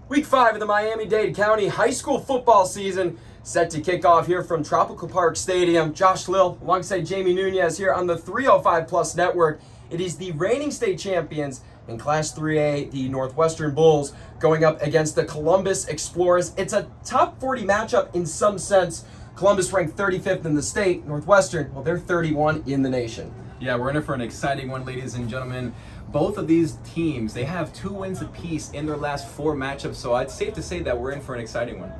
Week 5 of the Miami-Dade County High School football season set to kick off here from Tropical Park Stadium. Josh Lill alongside Jamie Nunez here on the 305 Plus Network. It is the reigning state champions in Class 3A, the Northwestern Bulls, going up against the Columbus Explorers. It's a top 40 matchup in some sense. Columbus ranked 35th in the state. Northwestern, well, they're 31 in the nation. Yeah, we're in it for an exciting one, ladies and gentlemen. Both of these teams, they have 2 wins apiece in their last 4 matchups, so it's safe to say that we're in for an exciting one.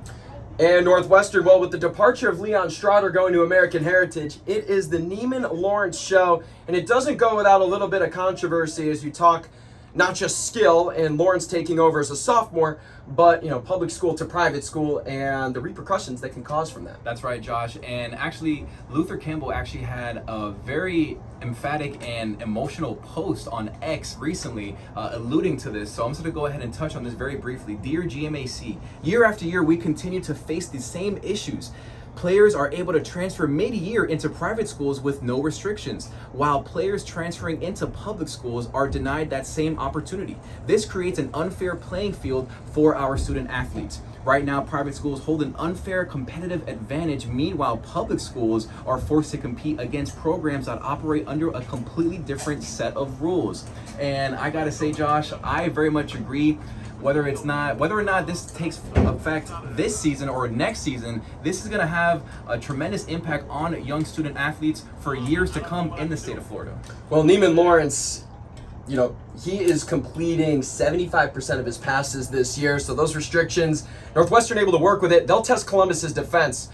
And Northwestern, well, with the departure of Leon Strotter going to American Heritage, it is the Neiman-Lawrence show, and it doesn't go without a little bit of controversy as you talk not just skill and Lawrence taking over as a sophomore, but public school to private school and the repercussions that can cause from that. That's right, Josh. And actually, Luther Campbell actually had a very emphatic and emotional post on X recently alluding to this. So I'm just going to go ahead and touch on this very briefly. Dear GMAC, year after year, we continue to face the same issues. Players are able to transfer mid-year into private schools with no restrictions, while players transferring into public schools are denied that same opportunity. This creates an unfair playing field for our student athletes. Right now, private schools hold an unfair competitive advantage. Meanwhile, public schools are forced to compete against programs that operate under a completely different set of rules. And I gotta say, Josh, I very much agree. Whether or not this takes effect this season or next season, this is going to have a tremendous impact on young student athletes for years to come in the state of Florida. Well, Neiman-Lawrence, he is completing 75% of his passes this year, so those restrictions, Northwestern able to work with it. They'll test Columbus's defense,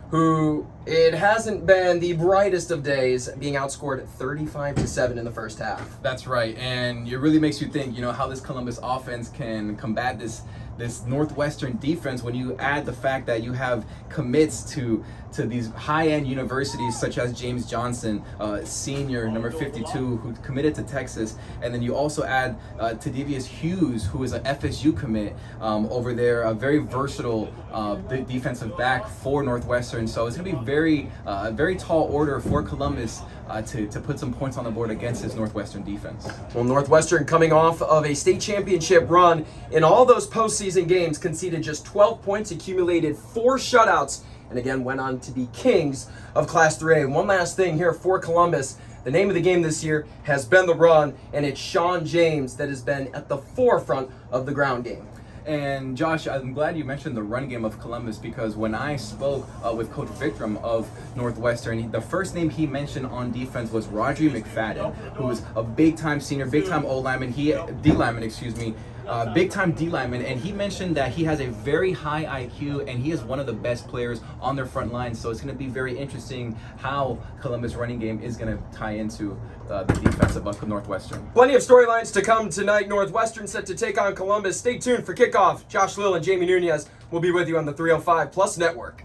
who it hasn't been the brightest of days, being outscored 35-7 in the first half. That's right, and it really makes you think, how this Columbus offense can combat this Northwestern defense when you add the fact that you have commits to these high-end universities such as James Johnson, senior, number 52, who committed to Texas, and then you also add Tadivius Hughes, who is an FSU commit over there, a very versatile defensive back for Northwestern. So it's going to be a very tall order for Columbus to put some points on the board against this Northwestern defense. Well, Northwestern coming off of a state championship run in all those postseason games, conceded just 12 points, accumulated 4 shutouts, and again went on to be kings of Class 3A. One last thing here for Columbus. The name of the game this year has been the run, and it's Sean James that has been at the forefront of the ground game. And Josh, I'm glad you mentioned the run game of Columbus, because when I spoke with Coach Victram of Northwestern, the first name he mentioned on defense was Rodri McFadden, who is a big-time senior, big-time O-lineman, big-time D-lineman, and he mentioned that he has a very high IQ, and he is one of the best players on their front line. So it's going to be very interesting how Columbus running game is going to tie into the defense of Northwestern. Plenty of storylines to come tonight. Northwestern set to take on Columbus. Stay tuned for kickoff. Josh Lill and Jamie Nunez will be with you on the 305 Plus Network.